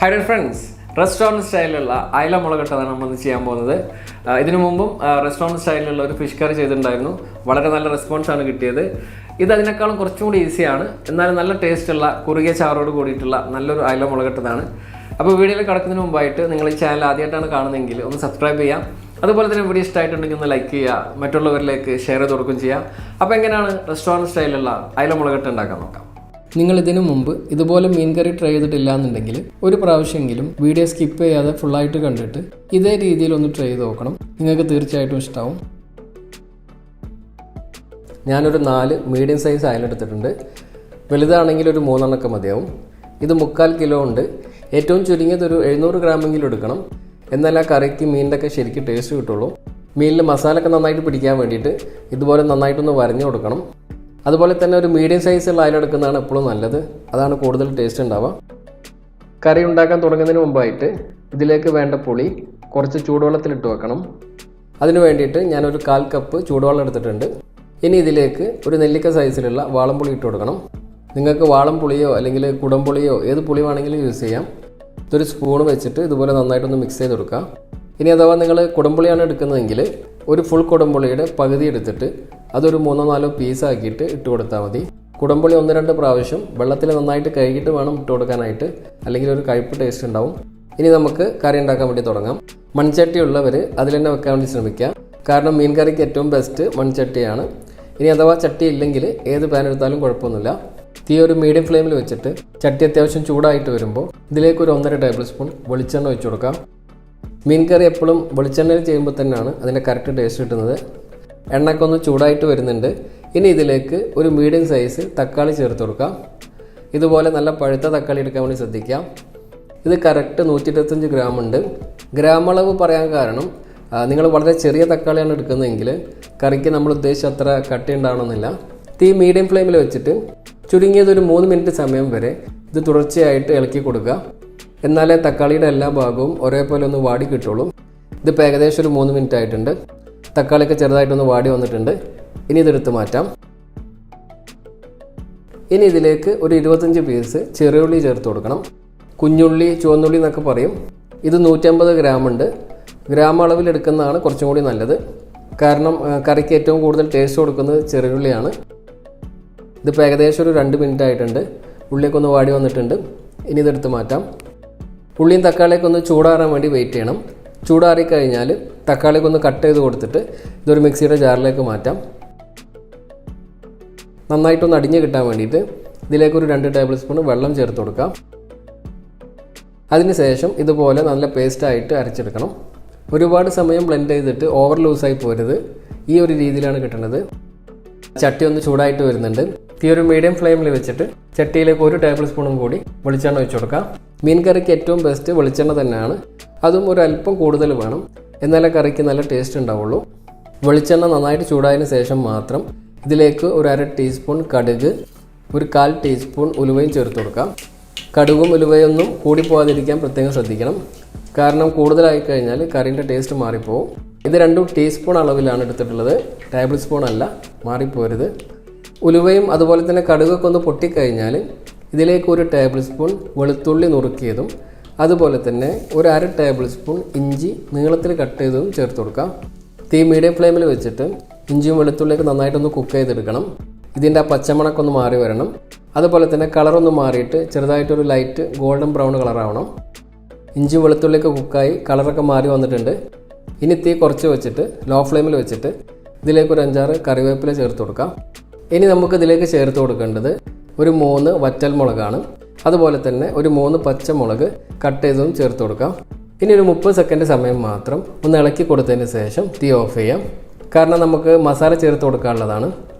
Hi dear friends, restaurant സ്റ്റൈലിലുള്ള അയല മുളകിട്ടതാണ് നമ്മൾ ചെയ്യാൻ പോകുന്നത്. ഇതിനു മുമ്പും റെസ്റ്റോറൻറ്റ് സ്റ്റൈലിലുള്ള ഒരു ഫിഷ് കറി ചെയ്തിട്ടുണ്ടായിരുന്നു. വളരെ നല്ല റെസ്പോൺസാണ് കിട്ടിയത്. ഇത് അതിനേക്കാളും കുറച്ചും കൂടി ഈസിയാണ്, എന്നാലും നല്ല ടേസ്റ്റുള്ള കുറുകിയ ചാറോട് കൂടിയിട്ടുള്ള നല്ലൊരു അയല മുളകിട്ടതാണ്. അപ്പോൾ വീഡിയോയിൽ കിടക്കുന്നതിന് മുമ്പായിട്ട് നിങ്ങൾ ഈ ചാനൽ ആദ്യമായിട്ടാണ് കാണുന്നതെങ്കിൽ ഒന്ന് സബ്സ്ക്രൈബ് ചെയ്യാം. അതുപോലെ തന്നെ വീഡിയോ ഇഷ്ടമായിട്ടുണ്ടെങ്കിൽ ഒന്ന് ലൈക്ക് ചെയ്യുക, മറ്റുള്ളവരിലേക്ക് ഷെയർ ചെയ്ത് കൊടുക്കുകയും ചെയ്യാം. അപ്പോൾ എങ്ങനെയാണ് റെസ്റ്റോറൻറ്റ് സ്റ്റൈലിലുള്ള അയല മുളകിട്ട് ഉണ്ടാക്കാൻ നോക്കാം. നിങ്ങൾ ഇതിനു മുമ്പ് ഇതുപോലെ മീൻ കറി ട്രൈ ചെയ്തിട്ടില്ല എന്നുണ്ടെങ്കിൽ ഒരു പ്രാവശ്യമെങ്കിലും വീഡിയോ സ്കിപ്പ് ചെയ്യാതെ ഫുള്ളായിട്ട് കണ്ടിട്ട് ഇതേ രീതിയിൽ ഒന്ന് ട്രൈ ചെയ്ത് നോക്കണം. നിങ്ങൾക്ക് തീർച്ചയായിട്ടും ഇഷ്ടമാവും. ഞാനൊരു 4 മീഡിയം സൈസ് അയലെടുത്തിട്ടുണ്ട്. വലുതാണെങ്കിൽ ഒരു 3 എണ്ണമൊക്കെ മതിയാവും. ഇത് 3/4 കിലോ ഉണ്ട്. ഏറ്റവും ചുരുങ്ങിയത് ഒരു 700 ഗ്രാമെങ്കിലും എടുക്കണം. എന്നാൽ ആ കറിക്ക് മീനിൻ്റെ ഒക്കെ ശരിക്കും ടേസ്റ്റ് കിട്ടുള്ളൂ. മീനിൽ മസാലയൊക്കെ നന്നായിട്ട് പിടിക്കാൻ വേണ്ടിയിട്ട് ഇതുപോലെ നന്നായിട്ടൊന്ന് വരഞ്ഞു കൊടുക്കണം. അതുപോലെ തന്നെ ഒരു മീഡിയം സൈസുള്ള അയലെടുക്കുന്നതാണ് എപ്പോഴും നല്ലത്. അതാണ് കൂടുതൽ ടേസ്റ്റ് ഉണ്ടാവുക. കറി ഉണ്ടാക്കാൻ തുടങ്ങുന്നതിന് മുമ്പായിട്ട് ഇതിലേക്ക് വേണ്ട പുളി കുറച്ച് ചൂടുവെള്ളത്തിലിട്ട് വെക്കണം. അതിന് വേണ്ടിയിട്ട് ഞാനൊരു 1/4 കപ്പ് ചൂടുവെള്ളം എടുത്തിട്ടുണ്ട്. ഇനി ഇതിലേക്ക് ഒരു നെല്ലിക്ക സൈസിലുള്ള വാളംപുളി ഇട്ട് കൊടുക്കണം. നിങ്ങൾക്ക് വാളംപുളിയോ അല്ലെങ്കിൽ കുടംപുളിയോ ഏത് പുളി വേണമെങ്കിലും യൂസ് ചെയ്യാം. ഇതൊരു സ്പൂൺ വെച്ചിട്ട് ഇതുപോലെ നന്നായിട്ടൊന്ന് മിക്സ് ചെയ്ത് കൊടുക്കുക. ഇനി അഥവാ നിങ്ങൾ കുടംപുളിയാണ് എടുക്കുന്നതെങ്കിൽ ഒരു ഫുൾ കുടംപുളിയുടെ പകുതി എടുത്തിട്ട് അതൊരു 3-4 പീസാക്കിയിട്ട് ഇട്ട് കൊടുത്താൽ മതി. കുടംപുളി 1-2 പ്രാവശ്യം വെള്ളത്തിൽ നന്നായിട്ട് കഴുകിയിട്ട് വേണം ഇട്ട് കൊടുക്കാനായിട്ട്, അല്ലെങ്കിൽ ഒരു കയ്പ്പ് ടേസ്റ്റ് ഉണ്ടാവും. ഇനി നമുക്ക് കറി ഉണ്ടാക്കാൻ വേണ്ടി തുടങ്ങാം. മൺചട്ടി ഉള്ളവർ അതിൽ തന്നെ വെക്കാൻ വേണ്ടി ശ്രമിക്കുക. കാരണം മീൻ കറിക്ക് ഏറ്റവും ബെസ്റ്റ് മൺചട്ടിയാണ്. ഇനി അഥവാ ചട്ടി ഇല്ലെങ്കിൽ ഏത് പാൻ എടുത്താലും കുഴപ്പമൊന്നുമില്ല. തീ ഒരു മീഡിയം ഫ്ലെയിമിൽ വെച്ചിട്ട് ചട്ടി അത്യാവശ്യം ചൂടായിട്ട് വരുമ്പോൾ ഇതിലേക്ക് ഒരു 1.5 ടേബിൾ സ്പൂൺ വെളിച്ചെണ്ണ ഒഴിച്ചു കൊടുക്കാം. മീൻ കറി എപ്പോഴും വെളിച്ചെണ്ണയിൽ ചെയ്യുമ്പോൾ തന്നെയാണ് അതിൻ്റെ കറക്റ്റ് ടേസ്റ്റ് കിട്ടുന്നത്. എണ്ണയൊക്കെ ഒന്ന് ചൂടായിട്ട് വരുന്നുണ്ട്. ഇനി ഇതിലേക്ക് ഒരു മീഡിയം സൈസ് തക്കാളി ചേർത്ത് കൊടുക്കാം. ഇതുപോലെ നല്ല പഴുത്ത തക്കാളി എടുക്കാൻ വേണ്ടി ശ്രദ്ധിക്കാം. ഇത് കറക്റ്റ് 125 ഗ്രാം ഉണ്ട്. ഗ്രാം അളവ് പറയാൻ കാരണം നിങ്ങൾ വളരെ ചെറിയ തക്കാളിയാണ് എടുക്കുന്നതെങ്കിൽ കറിക്ക് നമ്മൾ ഉദ്ദേശിച്ച അത്ര കട്ടി ഉണ്ടാവണമെന്നില്ല. തീ മീഡിയം ഫ്ലെയിമിൽ വെച്ചിട്ട് ചുരുങ്ങിയത് ഒരു 3 മിനിറ്റ് സമയം വരെ ഇത് തുടർച്ചയായിട്ട് ഇളക്കി കൊടുക്കുക. എന്നാലേ തക്കാളിയുടെ എല്ലാ ഭാഗവും ഒരേപോലെ ഒന്ന് വാടി കിട്ടുള്ളൂ. ഇതിപ്പോൾ ഏകദേശം ഒരു 3 മിനിറ്റ് ആയിട്ടുണ്ട്. തക്കാളിയൊക്കെ ചെറുതായിട്ടൊന്ന് വാടി വന്നിട്ടുണ്ട്. ഇനി ഇതെടുത്ത് മാറ്റാം. ഇനി ഇതിലേക്ക് ഒരു 25 പീസ് ചെറിയുള്ളി ചേർത്ത് കൊടുക്കണം. കുഞ്ഞുള്ളി, ചുവന്നുള്ളി എന്നൊക്കെ പറയും. ഇത് 150 ഗ്രാം ഉണ്ട്. ഗ്രാം അളവിൽ എടുക്കുന്നതാണ് കുറച്ചും കൂടി നല്ലത്. കാരണം കറിക്ക് ഏറ്റവും കൂടുതൽ ടേസ്റ്റ് കൊടുക്കുന്നത് ചെറിയുള്ളിയാണ്. ഇതിപ്പോൾ ഏകദേശം ഒരു 2 മിനിറ്റ് ആയിട്ടുണ്ട്. ഉള്ളിയൊക്കെ ഒന്ന് വാടി വന്നിട്ടുണ്ട്. ഇനി ഇതെടുത്ത് മാറ്റാം. ഉള്ളിയും തക്കാളിയൊക്കെ ഒന്ന് ചൂടാറാൻ വേണ്ടി വെയിറ്റ് ചെയ്യണം. ചൂടാറിക്കഴിഞ്ഞാൽ തക്കാളിയൊക്കെ ഒന്ന് കട്ട് ചെയ്ത് കൊടുത്തിട്ട് ഇതൊരു മിക്സിയുടെ ജാറിലേക്ക് മാറ്റാം. നന്നായിട്ടൊന്ന് അടിഞ്ഞ് കിട്ടാൻ വേണ്ടിയിട്ട് ഇതിലേക്കൊരു 2 ടേബിൾ സ്പൂൺ വെള്ളം ചേർത്ത് കൊടുക്കാം. അതിനുശേഷം ഇതുപോലെ നല്ല പേസ്റ്റായിട്ട് അരച്ചെടുക്കണം. ഒരുപാട് സമയം ബ്ലെൻഡ് ചെയ്തിട്ട് ഓവർ ലൂസായി പോരുത്. ഈ ഒരു രീതിയിലാണ് കിട്ടുന്നത്. ചട്ടി ഒന്ന് ചൂടായിട്ട് വരുന്നുണ്ട്. തീ ഒരു മീഡിയം ഫ്ലെയിമിൽ വെച്ചിട്ട് ചട്ടിയിലേക്ക് 1 ടേബിൾ സ്പൂണും കൂടി വെളിച്ചെണ്ണ ഒഴിച്ചു കൊടുക്കാം. മീൻ കറിക്ക് ഏറ്റവും ബെസ്റ്റ് വെളിച്ചെണ്ണ തന്നെയാണ്. അതും ഒരു അല്പം കൂടുതൽ വേണം, എന്നാലേ കറിക്ക് നല്ല ടേസ്റ്റ് ഉണ്ടാവുള്ളൂ. വെളിച്ചെണ്ണ നന്നായിട്ട് ചൂടായതിനു ശേഷം മാത്രം ഇതിലേക്ക് ഒരു 1/2 ടീസ്പൂൺ കടുക്, ഒരു 1/4 ടീസ്പൂൺ ഉലുവയും ചേർത്ത് കൊടുക്കാം. കടുകും ഉലുവയൊന്നും കൂടിപ്പോകാതിരിക്കാൻ പ്രത്യേകം ശ്രദ്ധിക്കണം. കാരണം കൂടുതലായി കഴിഞ്ഞാൽ കറിൻ്റെ ടേസ്റ്റ് മാറിപ്പോവും. ഇത് 2 ടീസ്പൂൺ അളവിലാണ് എടുത്തിട്ടുള്ളത്, ടേബിൾ സ്പൂൺ അല്ല, മാറിപ്പോരുത്. ഉലുവയും അതുപോലെ തന്നെ കടുകൊക്കെ ഒന്ന് പൊട്ടിക്കഴിഞ്ഞാൽ ഇതിലേക്ക് 1 ടേബിൾ സ്പൂൺ വെളുത്തുള്ളി നുറുക്കിയതും അതുപോലെ തന്നെ ഒരു 1/2 ടേബിൾ സ്പൂൺ ഇഞ്ചി നീളത്തിൽ കട്ട് ചെയ്തതും ചേർത്ത് കൊടുക്കാം. തീ മീഡിയം ഫ്ലെയിമിൽ വെച്ചിട്ട് ഇഞ്ചിയും വെളുത്തുള്ളിയൊക്കെ നന്നായിട്ടൊന്ന് കുക്ക് ചെയ്തെടുക്കണം. ഇതിൻ്റെ ആ പച്ചമണക്കൊന്ന് മാറി വരണം. അതുപോലെ തന്നെ കളറൊന്ന് മാറിയിട്ട് ചെറുതായിട്ടൊരു ലൈറ്റ് ഗോൾഡൻ ബ്രൗൺ കളറാവണം. ഇഞ്ചിയും വെളുത്തുള്ളിയൊക്കെ കുക്കായി കളറൊക്കെ മാറി വന്നിട്ടുണ്ട്. ഇനി തീ കുറച്ച് വെച്ചിട്ട് ലോ ഫ്ലെയിമിൽ വെച്ചിട്ട് ഇതിലേക്ക് ഒരു 5-6 കറിവേപ്പില ചേർത്ത് കൊടുക്കാം. ഇനി നമുക്ക് ഇതിലേക്ക് ചേർത്ത് കൊടുക്കേണ്ടത് ഒരു 3 വറ്റൽമുളകാണ്. അതുപോലെ തന്നെ ഒരു 3 പച്ചമുളക് കട്ട് ചെയ്തതും ചേർത്ത് കൊടുക്കാം. ഇനി ഒരു 30 സെക്കൻഡ് സമയം മാത്രം ഒന്ന് ഇളക്കി കൊടുത്തതിന് ശേഷം തീ ഓഫ് ചെയ്യാം. കാരണം നമുക്ക് മസാല ചേർത്ത് കൊടുക്കാനുള്ളതാണ്.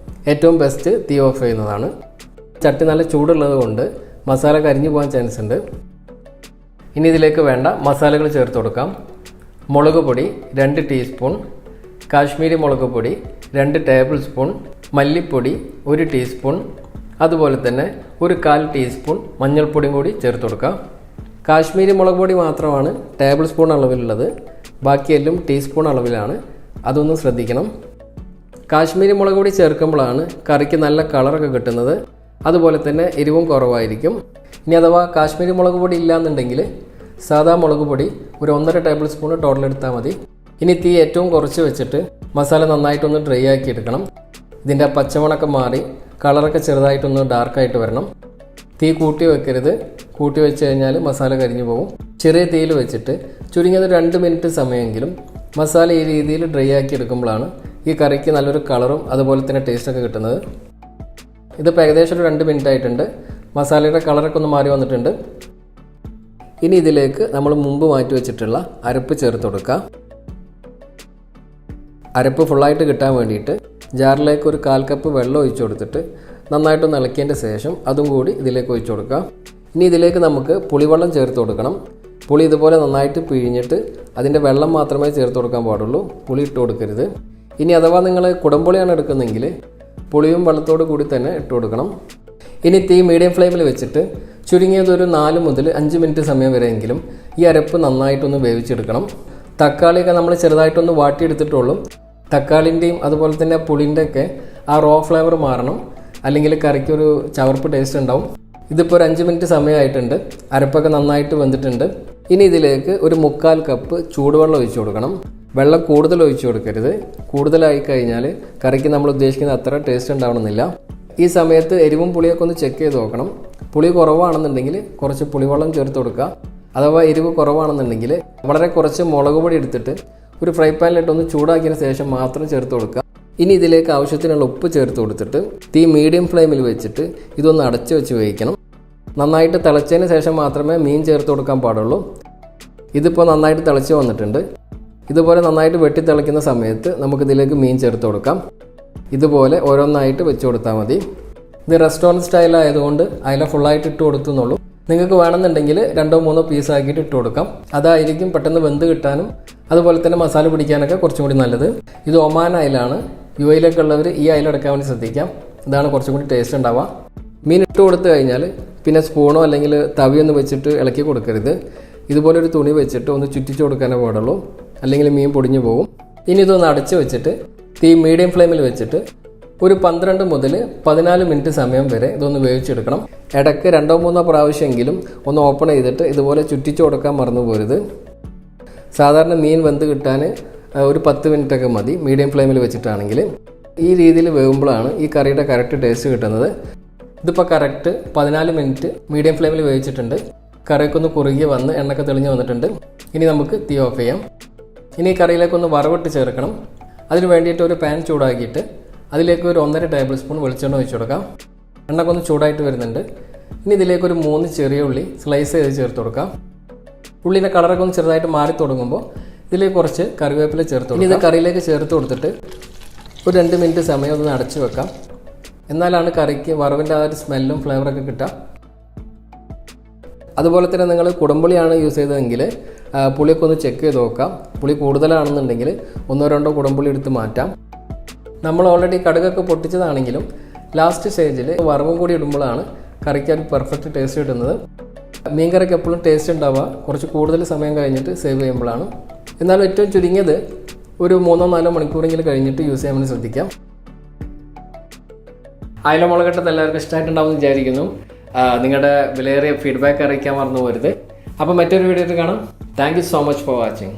ഏറ്റവും ബെസ്റ്റ് തീ ഓഫ് ചെയ്യുന്നതാണ്. ചട്ടി നല്ല ചൂടുള്ളത് കൊണ്ട് മസാല കരിഞ്ഞു പോകാൻ ചാൻസ് ഉണ്ട്. ഇനി ഇതിലേക്ക് വേണ്ട മസാലകൾ ചേർത്ത് കൊടുക്കാം. മുളക് പൊടി 2 ടീസ്പൂൺ, കാശ്മീരി മുളക് പൊടി 2 ടേബിൾ സ്പൂൺ, മല്ലിപ്പൊടി 1 ടീസ്പൂൺ, അതുപോലെ തന്നെ ഒരു 1/4 ടീസ്പൂൺ മഞ്ഞൾപ്പൊടിയും കൂടി ചേർത്ത് കൊടുക്കാം. കാശ്മീരി മുളക് പൊടി മാത്രമാണ് ടേബിൾ സ്പൂൺ അളവിലുള്ളത്, ബാക്കിയെല്ലാം ടീസ്പൂൺ അളവിലാണ്. അതൊന്നും ശ്രദ്ധിക്കണം. കാശ്മീരി മുളക് പൊടി ചേർക്കുമ്പോഴാണ് കറിക്ക് നല്ല കളറൊക്കെ കിട്ടുന്നത്. അതുപോലെ തന്നെ എരിവും കുറവായിരിക്കും. ഇനി അഥവാ കാശ്മീരി മുളക് പൊടി ഇല്ലയെന്നുണ്ടെങ്കിൽ സാധാ മുളക് പൊടി ഒരു 1.5 ടേബിൾ സ്പൂൺ ടോട്ടൽ എടുത്താൽ മതി. ഇനി തീ ഏറ്റവും കുറച്ച് വെച്ചിട്ട് മസാല നന്നായിട്ടൊന്ന് ഡ്രൈ ആക്കി എടുക്കണം. ഇതിൻ്റെ പച്ചമണൊക്കെ മാറി കളറൊക്കെ ചെറുതായിട്ടൊന്ന് ഡാർക്കായിട്ട് വരണം. തീ കൂട്ടി വെക്കരുത്. കൂട്ടി വെച്ച് കഴിഞ്ഞാൽ മസാല കരിഞ്ഞു പോകും. ചെറിയ തീയിൽ വെച്ചിട്ട് ചുരുങ്ങിയത് 2 മിനിറ്റ് സമയമെങ്കിലും മസാല ഈ രീതിയിൽ ഡ്രൈ ആക്കി എടുക്കുമ്പോഴാണ് ഈ കറിക്ക് നല്ലൊരു കളറും അതുപോലെ തന്നെ ടേസ്റ്റൊക്കെ കിട്ടുന്നത്. ഇതിപ്പോൾ ഏകദേശം ഒരു 2 മിനിറ്റ് ആയിട്ടുണ്ട്. മസാലയുടെ കളറൊക്കെ ഒന്ന് മാറി വന്നിട്ടുണ്ട്. ഇനി ഇതിലേക്ക് നമ്മൾ മുമ്പ് മാറ്റി വെച്ചിട്ടുള്ള അരപ്പ് ചേർത്ത് കൊടുക്കുക. അരപ്പ് ഫുള്ളായിട്ട് കിട്ടാൻ വേണ്ടിയിട്ട് ജാറിലേക്ക് ഒരു 1/4 കപ്പ് വെള്ളം ഒഴിച്ചു കൊടുത്തിട്ട് നന്നായിട്ടൊന്ന് ഇളക്കിയതിൻ്റെ ശേഷം അതും കൂടി ഇതിലേക്ക് ഒഴിച്ചു കൊടുക്കുക. ഇനി ഇതിലേക്ക് നമുക്ക് പുളിവെള്ളം ചേർത്ത് കൊടുക്കണം. പുളി ഇതുപോലെ നന്നായിട്ട് പിഴിഞ്ഞിട്ട് അതിൻ്റെ വെള്ളം മാത്രമേ ചേർത്ത് കൊടുക്കാൻ പാടുള്ളൂ. പുളി ഇട്ട് കൊടുക്കരുത്. ഇനി അഥവാ നിങ്ങൾ കുടംപുളിയാണ് എടുക്കുന്നതെങ്കിൽ പുളിയും വെള്ളത്തോട് കൂടി തന്നെ ഇട്ട് കൊടുക്കണം. ഇനി തീ മീഡിയം ഫ്ലെയിമിൽ വെച്ചിട്ട് ചുരുങ്ങിയത് ഒരു 4 മുതൽ 5 മിനിറ്റ് സമയം വരെയെങ്കിലും ഈ അരപ്പ് നന്നായിട്ടൊന്ന് വേവിച്ചെടുക്കണം. തക്കാളിയൊക്കെ നമ്മൾ ചെറുതായിട്ടൊന്ന് വാട്ടിയെടുത്തിട്ടുള്ളൂ. തക്കാളിൻ്റെയും അതുപോലെ തന്നെ പുളിൻ്റെ ഒക്കെ ആ റോ ഫ്ലേവർ മാറണം, അല്ലെങ്കിൽ കറിക്കൊരു ചവർപ്പ് ടേസ്റ്റ് ഉണ്ടാവും. ഇതിപ്പോൾ ഒരു 5 മിനിറ്റ് സമയമായിട്ടുണ്ട്. അരപ്പൊക്കെ നന്നായിട്ട് വെന്തിട്ടുണ്ട്. ഇനി ഇതിലേക്ക് ഒരു 1/4 കപ്പ് ചൂടുവെള്ളം ഒഴിച്ചു കൊടുക്കണം. വെള്ളം കൂടുതൽ ഒഴിച്ചു കൊടുക്കരുത്. കൂടുതലായി കഴിഞ്ഞാൽ കറിക്ക് നമ്മൾ ഉദ്ദേശിക്കുന്ന അത്ര ടേസ്റ്റ് ഉണ്ടാവണമെന്നില്ല. ഈ സമയത്ത് എരിവും പുളിയൊക്കെ ഒന്ന് ചെക്ക് ചെയ്ത് നോക്കണം. പുളി കുറവാണെന്നുണ്ടെങ്കിൽ കുറച്ച് പുളിവെള്ളം ചേർത്ത് കൊടുക്കുക. അഥവാ എരിവ് കുറവാണെന്നുണ്ടെങ്കിൽ വളരെ കുറച്ച് മുളക് പൊടി എടുത്തിട്ട് ഒരു ഫ്രൈ പാനിലിട്ടൊന്ന് ചൂടാക്കിയതിന് ശേഷം മാത്രം ചേർത്ത് കൊടുക്കുക. ഇനി ഇതിലേക്ക് ആവശ്യത്തിനുള്ള ഉപ്പ് ചേർത്ത് കൊടുത്തിട്ട് തീ മീഡിയം ഫ്ലെയിമിൽ വെച്ചിട്ട് ഇതൊന്ന് അടച്ചു വെച്ച് വേവിക്കണം. നന്നായിട്ട് തിളച്ചതിന് ശേഷം മാത്രമേ മീൻ ചേർത്ത് കൊടുക്കാൻ പാടുള്ളൂ. ഇതിപ്പോൾ നന്നായിട്ട് തിളച്ച് വന്നിട്ടുണ്ട്. ഇതുപോലെ നന്നായിട്ട് വെട്ടി തിളയ്ക്കുന്ന സമയത്ത് നമുക്കിതിലേക്ക് മീൻ ചേർത്ത് കൊടുക്കാം. ഇതുപോലെ ഓരോന്നായിട്ട് വെച്ച് കൊടുത്താൽ മതി. ഇത് റെസ്റ്റോറൻറ്റ് സ്റ്റൈൽ ആയതുകൊണ്ട് അതിൽ ഫുള്ളായിട്ട് ഇട്ട് കൊടുത്തുന്നുള്ളൂ. നിങ്ങൾക്ക് വേണമെന്നുണ്ടെങ്കിൽ 2-3 പീസ് ആക്കിയിട്ട് ഇട്ട് കൊടുക്കാം. അതായിരിക്കും പെട്ടെന്ന് വെന്ത് കിട്ടാനും അതുപോലെ തന്നെ മസാല പിടിക്കാനൊക്കെ കുറച്ചും കൂടി നല്ലത്. ഇത് ഒമാൻ അയിലാണ്. UAE-യിലൊക്കെ ഉള്ളവർ ഈ അയില എടുക്കാൻ വേണ്ടി ശ്രദ്ധിക്കാം. ഇതാണ് കുറച്ചും കൂടി ടേസ്റ്റ് ഉണ്ടാവുക. മീൻ ഇട്ട് കൊടുത്തു കഴിഞ്ഞാൽ പിന്നെ സ്പൂണോ അല്ലെങ്കിൽ തവിയൊന്നും വെച്ചിട്ട് ഇളക്കി കൊടുക്കരുത്. ഇതുപോലെ ഒരു തുണി വെച്ചിട്ട് ഒന്ന് ചുറ്റിച്ച് കൊടുക്കാനേ പാടുള്ളൂ, അല്ലെങ്കിൽ മീൻ പൊടിഞ്ഞു പോകും. ഇനി ഇതൊന്ന് അടച്ച് വെച്ചിട്ട് തീ മീഡിയം ഫ്ലെയിമിൽ വെച്ചിട്ട് ഒരു 12 മുതൽ 14 മിനിറ്റ് സമയം വരെ ഇതൊന്ന് വേവിച്ചെടുക്കണം. ഇടയ്ക്ക് 2-3 പ്രാവശ്യമെങ്കിലും ഒന്ന് ഓപ്പൺ ചെയ്തിട്ട് ഇതുപോലെ ചുറ്റിച്ച് കൊടുക്കാൻ മറന്നു പോരുത്. സാധാരണ മീൻ വെന്ത് കിട്ടാൻ ഒരു 10 മിനിറ്റൊക്കെ മതി മീഡിയം ഫ്ലെയിമിൽ വെച്ചിട്ടാണെങ്കിൽ. ഈ രീതിയിൽ വേവുമ്പോഴാണ് ഈ കറിയുടെ കറക്റ്റ് ടേസ്റ്റ് കിട്ടുന്നത്. ഇതിപ്പോൾ കറക്റ്റ് 14 മിനിറ്റ് മീഡിയം ഫ്ലെയിമിൽ വേവിച്ചിട്ടുണ്ട്. കറിയൊക്കെ ഒന്ന് കുറുകി വന്ന് എണ്ണയൊക്കെ തെളിഞ്ഞ് വന്നിട്ടുണ്ട്. ഇനി നമുക്ക് തീ ഓഫ് ചെയ്യാം. ഇനി കറിയിലേക്കൊന്ന് വറവിട്ട് ചേർക്കണം. അതിന് വേണ്ടിയിട്ട് ഒരു പാൻ ചൂടാക്കിയിട്ട് അതിലേക്ക് ഒരു 1.5 ടേബിൾ സ്പൂൺ വെളിച്ചെണ്ണ ഒഴിച്ചു കൊടുക്കാം. എണ്ണയൊക്കെ ഒന്ന് ചൂടായിട്ട് വരുന്നുണ്ട്. ഇനി ഇതിലേക്ക് ഒരു 3 ചെറിയ ഉള്ളി സ്ലൈസ് ചെയ്ത് ചേർത്ത് കൊടുക്കാം. ഉള്ളിൻ്റെ കളറൊക്കെ ഒന്ന് ചെറുതായിട്ട് മാറി തുടങ്ങുമ്പോൾ ഇതിലേക്ക് കുറച്ച് കറിവേപ്പില ചേർത്ത് കൊടുക്കാം. ഇനി ഇത് കറിയിലേക്ക് ചേർത്ത് കൊടുത്തിട്ട് ഒരു 2 മിനിറ്റ് സമയം ഒന്ന് അടച്ചു വെക്കാം. എന്നാലാണ് കറിക്ക് വറവിൻ്റെ ആ ഒരു സ്മെല്ലും ഫ്ലേവറൊക്കെ കിട്ടുക. അതുപോലെ തന്നെ നിങ്ങൾ കുടംപുളിയാണ് യൂസ് ചെയ്തതെങ്കിൽ പുളിയൊക്കെ ഒന്ന് ചെക്ക് ചെയ്ത് നോക്കാം. പുളി കൂടുതലാണെന്നുണ്ടെങ്കിൽ 1-2 കുടംപുളി എടുത്ത് മാറ്റാം. നമ്മൾ ഓൾറെഡി കടുകൊക്കെ പൊട്ടിച്ചതാണെങ്കിലും ലാസ്റ്റ് സ്റ്റേജിൽ വറവും കൂടി ഇടുമ്പോഴാണ് കറിക്ക് ഒരു പെർഫെക്റ്റ് ടേസ്റ്റ് കിട്ടുന്നത്. മീൻ കറിക്ക് എപ്പോഴും ടേസ്റ്റ് ഉണ്ടാവുക കുറച്ച് കൂടുതൽ സമയം കഴിഞ്ഞിട്ട് സേവ് ചെയ്യുമ്പോഴാണ്. എന്നാലും ഏറ്റവും ചുരുങ്ങിയത് ഒരു 3-4 മണിക്കൂറെങ്കിലും കഴിഞ്ഞിട്ട് യൂസ് ചെയ്യാൻ വേണ്ടി ശ്രദ്ധിക്കാം. അയല മുളകട്ടത് എല്ലാവർക്കും ഇഷ്ടമായിട്ടുണ്ടാവും എന്ന് വിചാരിക്കുന്നു. നിങ്ങളുടെ വിലയേറിയ ഫീഡ്ബാക്ക് അറിയിക്കാൻ മറന്നു പോരുത്. അപ്പോൾ മറ്റൊരു വീഡിയോയിൽ കാണാം. Thank you so much for watching.